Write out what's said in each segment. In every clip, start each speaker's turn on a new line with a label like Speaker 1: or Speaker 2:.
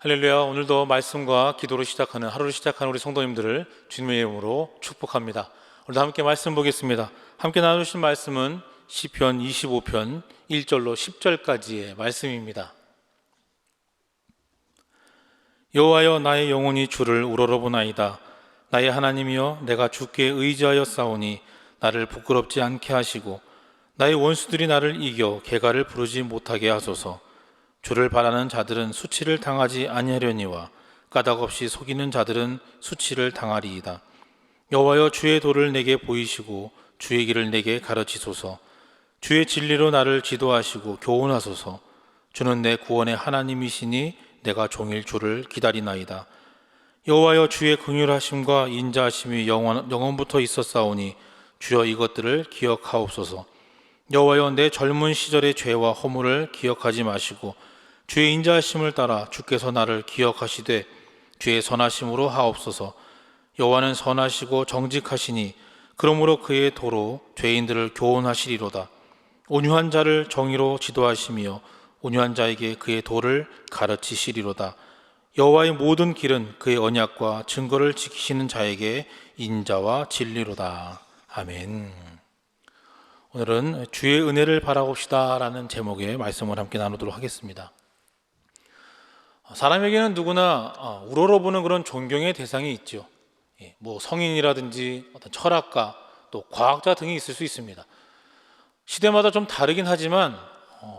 Speaker 1: 할렐루야. 오늘도 말씀과 기도로 시작하는 하루를 시작하는 우리 성도님들을 주님의 이름으로 축복합니다. 오늘도 함께 말씀 보겠습니다. 함께 나누신 말씀은 시편 25편 1절로 10절까지의 말씀입니다. 여호와여, 나의 영혼이 주를 우러러보나이다. 나의 하나님이여, 내가 주께 의지하여 싸우니 나를 부끄럽지 않게 하시고 나의 원수들이 나를 이겨 개가를 부르지 못하게 하소서. 주를 바라는 자들은 수치를 당하지 아니하려니와 까닭없이 속이는 자들은 수치를 당하리이다. 여호와여, 주의 도를 내게 보이시고 주의 길을 내게 가르치소서. 주의 진리로 나를 지도하시고 교훈하소서. 주는 내 구원의 하나님이시니 내가 종일 주를 기다리나이다. 여호와여, 주의 긍휼하심과 인자하심이 영원부터 있었사오니 주여 이것들을 기억하옵소서. 여호와여, 내 젊은 시절의 죄와 허물을 기억하지 마시고 주의 인자하심을 따라 주께서 나를 기억하시되 주의 선하심으로 하옵소서. 여호와는 선하시고 정직하시니 그러므로 그의 도로 죄인들을 교훈하시리로다. 온유한 자를 정의로 지도하시며 온유한 자에게 그의 도를 가르치시리로다. 여호와의 모든 길은 그의 언약과 증거를 지키시는 자에게 인자와 진리로다. 아멘. 오늘은 주의 은혜를 바라봅시다 라는 제목의 말씀을 함께 나누도록 하겠습니다. 사람에게는 누구나 우러러보는 그런 존경의 대상이 있죠. 성인이라든지 어떤 철학가, 또 과학자 등이 있을 수 있습니다. 시대마다 좀 다르긴 하지만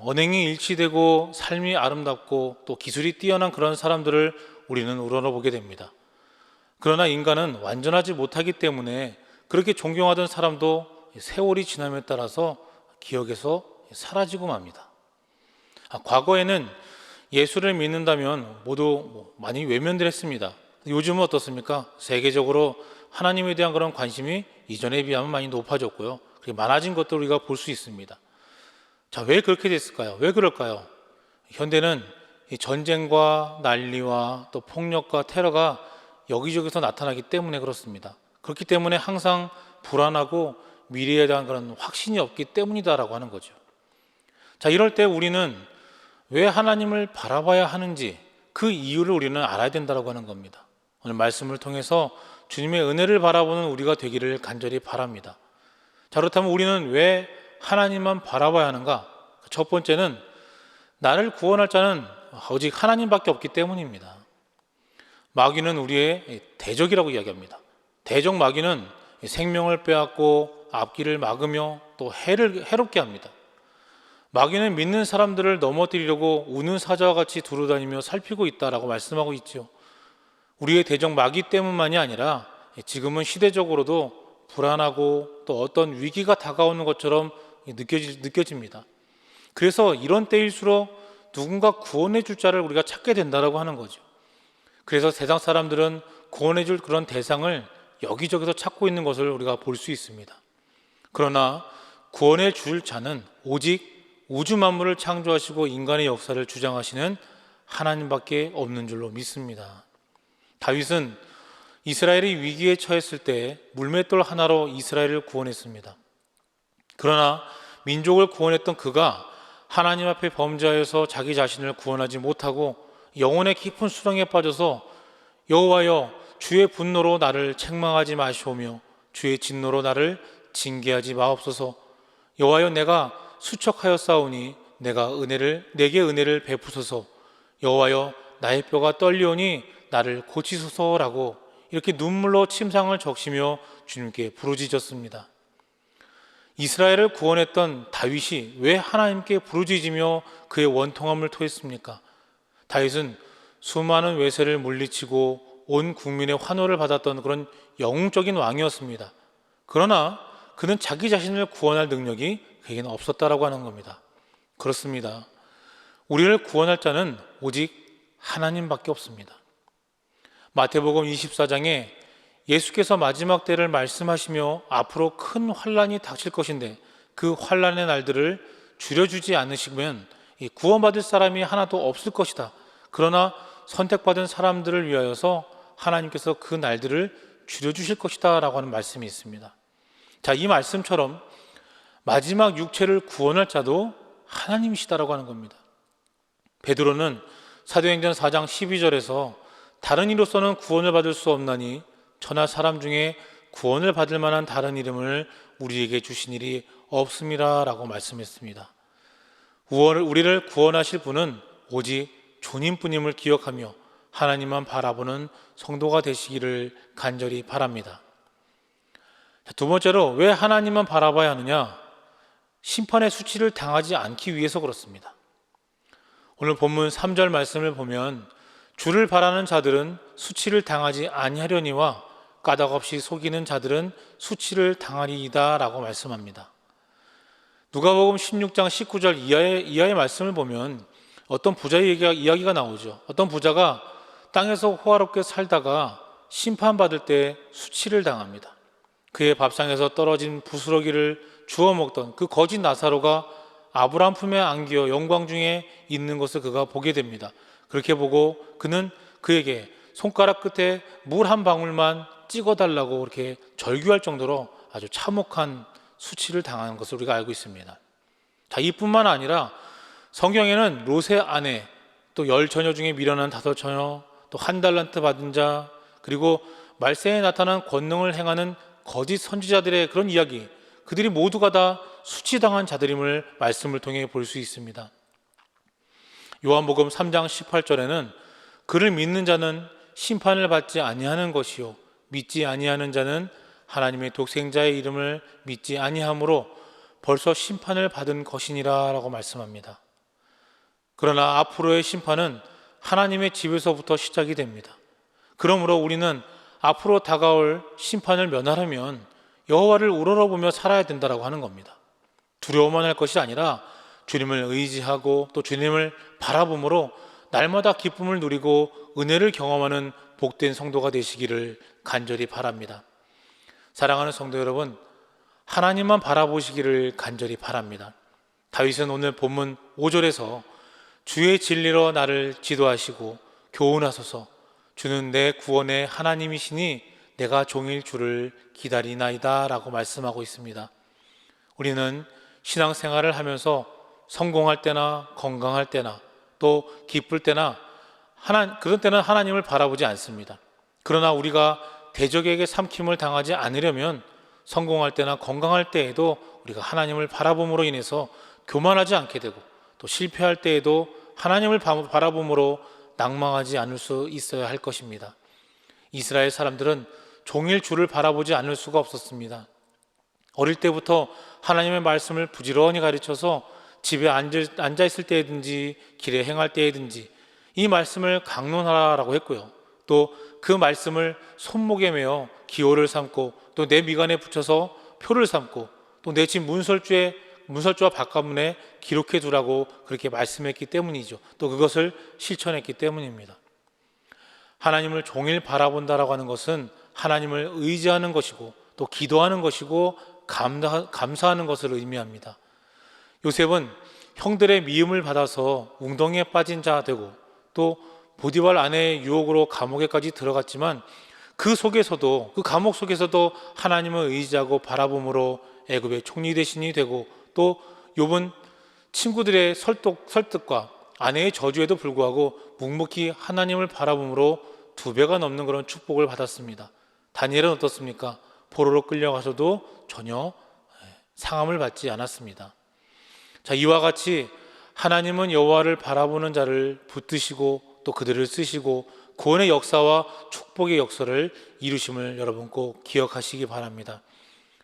Speaker 1: 언행이 일치되고 삶이 아름답고 또 기술이 뛰어난 그런 사람들을 우리는 우러러보게 됩니다. 그러나 인간은 완전하지 못하기 때문에 그렇게 존경하던 사람도 세월이 지남에 따라서 기억에서 사라지고 맙니다. 과거에는 예수를 믿는다면 모두 많이 외면들 했습니다. 요즘은 어떻습니까? 세계적으로 하나님에 대한 그런 관심이 이전에 비하면 많이 높아졌고요. 그렇게 많아진 것도 우리가 볼 수 있습니다. 자, 왜 그렇게 됐을까요? 왜 그럴까요? 현대는 이 전쟁과 난리와 또 폭력과 테러가 여기저기서 나타나기 때문에 그렇습니다. 그렇기 때문에 항상 불안하고 미래에 대한 그런 확신이 없기 때문이다라고 하는 거죠. 자, 이럴 때 우리는 왜 하나님을 바라봐야 하는지 그 이유를 우리는 알아야 된다고 하는 겁니다. 오늘 말씀을 통해서 주님의 은혜를 바라보는 우리가 되기를 간절히 바랍니다. 자, 그렇다면 우리는 왜 하나님만 바라봐야 하는가? 첫 번째는 나를 구원할 자는 오직 하나님밖에 없기 때문입니다. 마귀는 우리의 대적이라고 이야기합니다. 대적 마귀는 생명을 빼앗고 앞길을 막으며 또 해롭게 합니다. 마귀는 믿는 사람들을 넘어뜨리려고 우는 사자와 같이 두루다니며 살피고 있다라고 말씀하고 있죠. 우리의 대적 마귀 때문만이 아니라 지금은 시대적으로도 불안하고 또 어떤 위기가 다가오는 것처럼 느껴집니다. 그래서 이런 때일수록 누군가 구원해 줄 자를 우리가 찾게 된다라고 하는 거죠. 그래서 세상 사람들은 구원해 줄 그런 대상을 여기저기서 찾고 있는 것을 우리가 볼 수 있습니다. 그러나 구원해 줄 자는 오직 우주 만물을 창조하시고 인간의 역사를 주장하시는 하나님밖에 없는 줄로 믿습니다. 다윗은 이스라엘이 위기에 처했을 때 물맷돌 하나로 이스라엘을 구원했습니다. 그러나 민족을 구원했던 그가 하나님 앞에 범죄하여서 자기 자신을 구원하지 못하고 영혼의 깊은 수렁에 빠져서 여호와여, 주의 분노로 나를 책망하지 마시오며 주의 진노로 나를 징계하지 마옵소서. 여호와여, 내가 수척하였사오니 내게 은혜를 베푸소서. 여호와여, 나의 뼈가 떨리오니 나를 고치소서라고 이렇게 눈물로 침상을 적시며 주님께 부르짖었습니다. 이스라엘을 구원했던 다윗이 왜 하나님께 부르짖으며 그의 원통함을 토했습니까? 다윗은 수많은 외세를 물리치고 온 국민의 환호를 받았던 그런 영웅적인 왕이었습니다. 그러나 그는 자기 자신을 구원할 능력이 그에게는 없었다라고 하는 겁니다. 그렇습니다. 우리를 구원할 자는 오직 하나님밖에 없습니다. 마태복음 24장에 예수께서 마지막 때를 말씀하시며 앞으로 큰 환란이 닥칠 것인데 그 환란의 날들을 줄여주지 않으시면 구원받을 사람이 하나도 없을 것이다. 그러나 선택받은 사람들을 위하여서 하나님께서 그 날들을 줄여주실 것이다 라고 하는 말씀이 있습니다. 자, 이 말씀처럼 마지막 육체를 구원할 자도 하나님이시다라고 하는 겁니다. 베드로는 사도행전 4장 12절에서 다른 이로서는 구원을 받을 수 없나니 천하 사람 중에 구원을 받을 만한 다른 이름을 우리에게 주신 일이 없음이라 라고 말씀했습니다. 우리를 구원하실 분은 오직 주님뿐임을 기억하며 하나님만 바라보는 성도가 되시기를 간절히 바랍니다. 두 번째로 왜 하나님만 바라봐야 하느냐? 심판의 수치를 당하지 않기 위해서 그렇습니다. 오늘 본문 3절 말씀을 보면 주를 바라는 자들은 수치를 당하지 아니하려니와 까닭없이 속이는 자들은 수치를 당하리이다 라고 말씀합니다. 누가복음 16장 19절 이하의 말씀을 보면 어떤 부자의 이야기가 나오죠. 어떤 부자가 땅에서 호화롭게 살다가 심판받을 때 수치를 당합니다. 그의 밥상에서 떨어진 부스러기를 주워 먹던 그 거짓 나사로가 아브라함 품에 안겨 영광 중에 있는 것을 그가 보게 됩니다. 그렇게 보고 그는 그에게 손가락 끝에 물 한 방울만 찍어달라고 그렇게 절규할 정도로 아주 참혹한 수치를 당하는 것을 우리가 알고 있습니다. 자, 이뿐만 아니라 성경에는 롯의 아내, 또 10처녀 중에 미련한 5처녀, 또 1달란트 받은 자, 그리고 말세에 나타난 권능을 행하는 거짓 선지자들의 그런 이야기, 그들이 모두가 다 수치당한 자들임을 말씀을 통해 볼 수 있습니다. 요한복음 3장 18절에는 그를 믿는 자는 심판을 받지 아니하는 것이요 믿지 아니하는 자는 하나님의 독생자의 이름을 믿지 아니하므로 벌써 심판을 받은 것이니라 라고 말씀합니다. 그러나 앞으로의 심판은 하나님의 집에서부터 시작이 됩니다. 그러므로 우리는 앞으로 다가올 심판을 면하려면 여호와를 우러러보며 살아야 된다라고 하는 겁니다. 두려워만 할 것이 아니라 주님을 의지하고 또 주님을 바라봄으로 날마다 기쁨을 누리고 은혜를 경험하는 복된 성도가 되시기를 간절히 바랍니다. 사랑하는 성도 여러분, 하나님만 바라보시기를 간절히 바랍니다. 다윗은 오늘 본문 5절에서 주의 진리로 나를 지도하시고 교훈하소서. 주는 내 구원의 하나님이시니 내가 종일 주를 기다리나이다 라고 말씀하고 있습니다. 우리는 신앙생활을 하면서 성공할 때나 건강할 때나 또 기쁠 때나 그런 때는 하나님을 바라보지 않습니다. 그러나 우리가 대적에게 삼킴을 당하지 않으려면 성공할 때나 건강할 때에도 우리가 하나님을 바라봄으로 인해서 교만하지 않게 되고 또 실패할 때에도 하나님을 바라봄으로 낭망하지 않을 수 있어야 할 것입니다. 이스라엘 사람들은 종일 주를 바라보지 않을 수가 없었습니다. 어릴 때부터 하나님의 말씀을 부지런히 가르쳐서 집에 앉아 있을 때든지 길에 행할 때든지 이 말씀을 강론하라고 했고요. 또 그 말씀을 손목에 매어 기호를 삼고 또 내 미간에 붙여서 표를 삼고 또 내 집 문설주와 바깥문에 기록해 두라고 그렇게 말씀했기 때문이죠. 또 그것을 실천했기 때문입니다. 하나님을 종일 바라본다라고 하는 것은 하나님을 의지하는 것이고 또 기도하는 것이고 감사하는 것을 의미합니다. 요셉은 형들의 미움을 받아서 웅덩이에 빠진 자 되고 또 보디발 아내의 유혹으로 감옥에까지 들어갔지만 그 감옥 속에서도 하나님을 의지하고 바라봄으로 애굽의 총리 대신이 되고 또 욥은 친구들의 설득과 아내의 저주에도 불구하고 묵묵히 하나님을 바라봄으로 2배가 넘는 그런 축복을 받았습니다. 다니엘은 어떻습니까? 포로로 끌려가서도 전혀 상함을 받지 않았습니다. 자, 이와 같이 하나님은 여호와를 바라보는 자를 붙드시고 또 그들을 쓰시고 구원의 역사와 축복의 역사를 이루심을 여러분 꼭 기억하시기 바랍니다.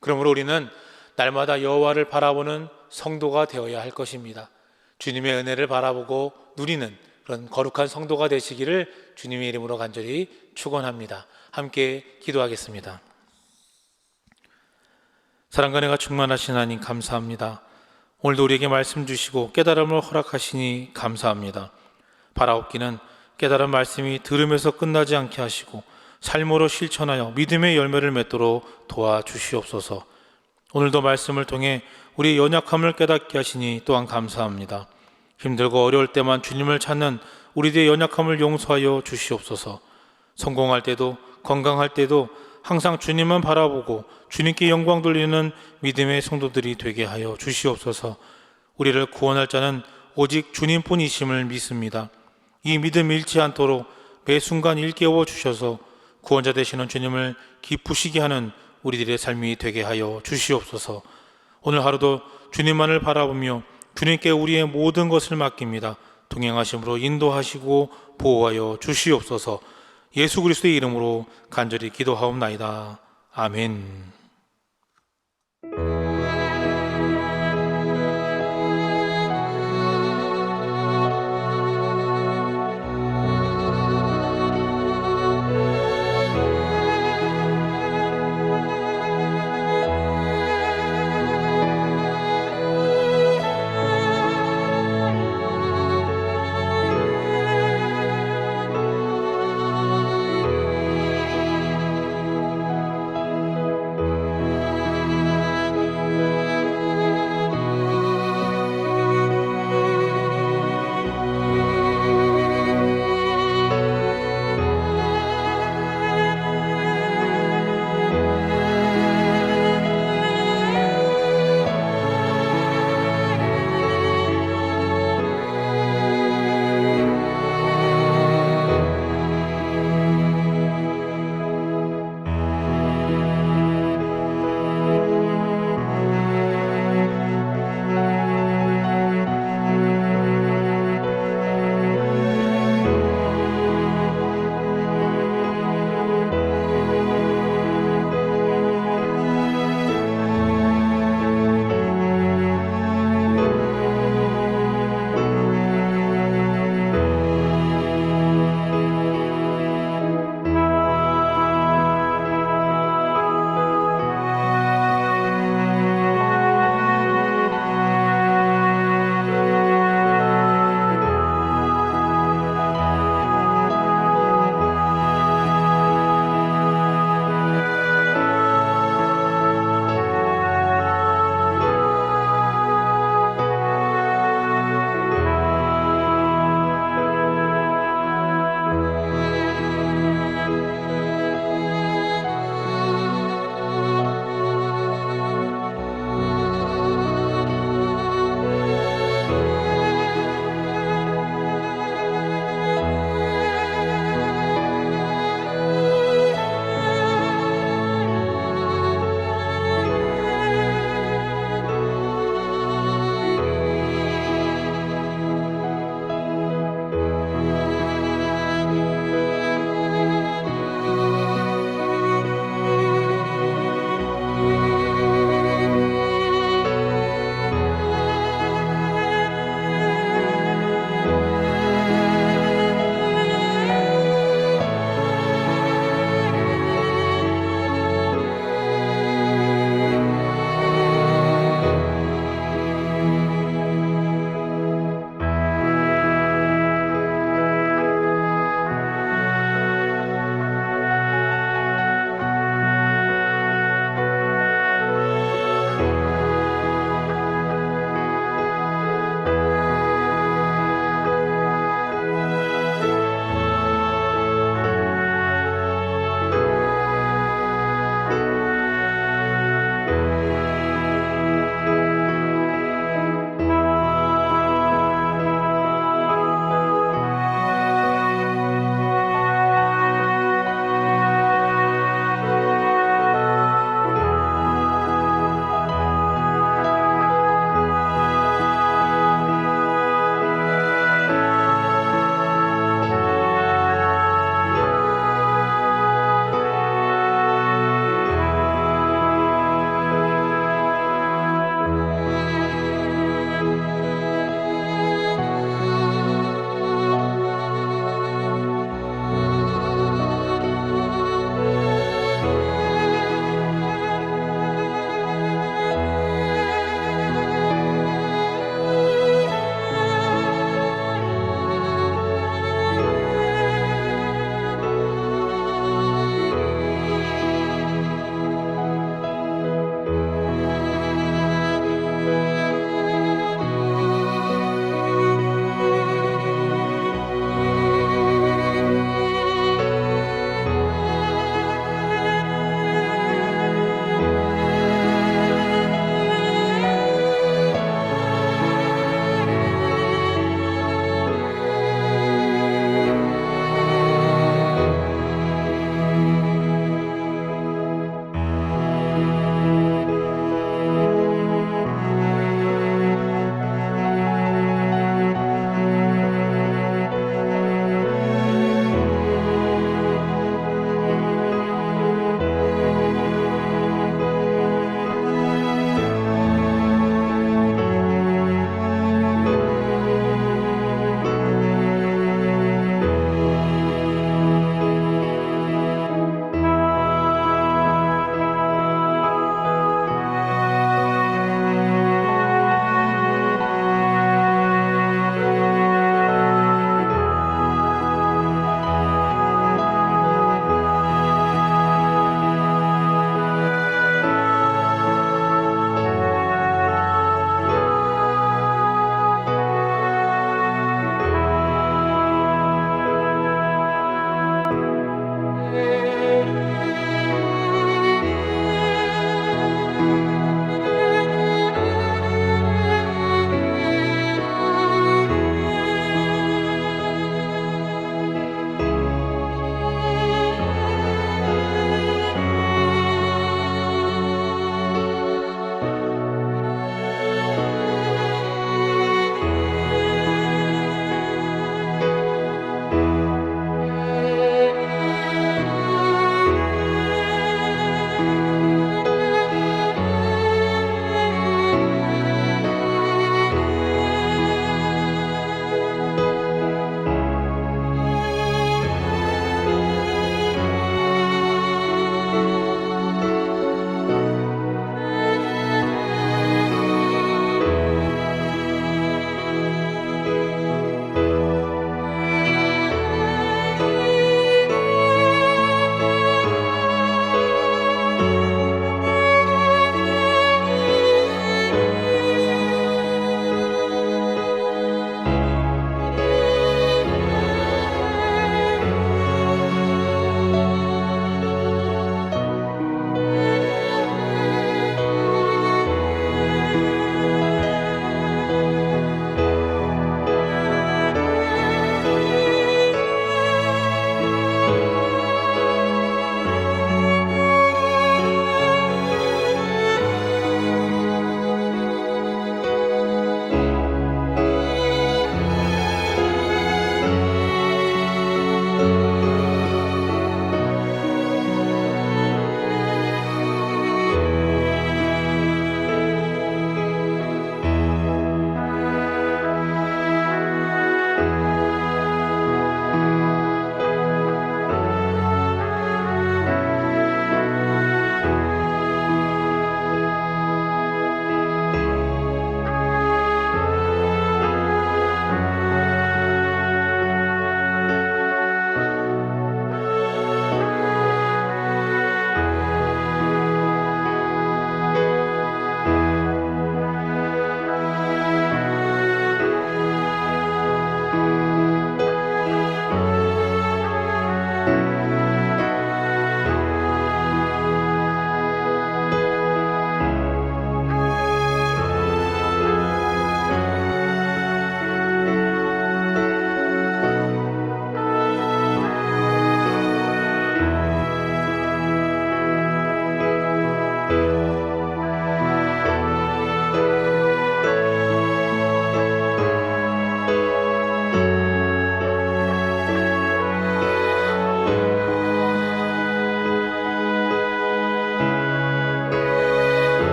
Speaker 1: 그러므로 우리는 날마다 여호와를 바라보는 성도가 되어야 할 것입니다. 주님의 은혜를 바라보고 누리는 그런 거룩한 성도가 되시기를 주님의 이름으로 간절히 축원합니다. 함께 기도하겠습니다. 사랑과 은혜가 충만하신 하나님 감사합니다. 오늘도 우리에게 말씀 주시고 깨달음을 허락하시니 감사합니다. 바라옵기는 깨달은 말씀이 들으면서 끝나지 않게 하시고 삶으로 실천하여 믿음의 열매를 맺도록 도와주시옵소서. 오늘도 말씀을 통해 우리의 연약함을 깨닫게 하시니 또한 감사합니다. 힘들고 어려울 때만 주님을 찾는 우리들의 연약함을 용서하여 주시옵소서. 성공할 때도 건강할 때도 항상 주님만 바라보고 주님께 영광 돌리는 믿음의 성도들이 되게 하여 주시옵소서. 우리를 구원할 자는 오직 주님뿐이심을 믿습니다. 이 믿음 잃지 않도록 매 순간 일깨워 주셔서 구원자 되시는 주님을 기쁘시게 하는 우리들의 삶이 되게 하여 주시옵소서. 오늘 하루도 주님만을 바라보며 주님께 우리의 모든 것을 맡깁니다. 동행하심으로 인도하시고 보호하여 주시옵소서. 예수 그리스도의 이름으로 간절히 기도하옵나이다. 아멘.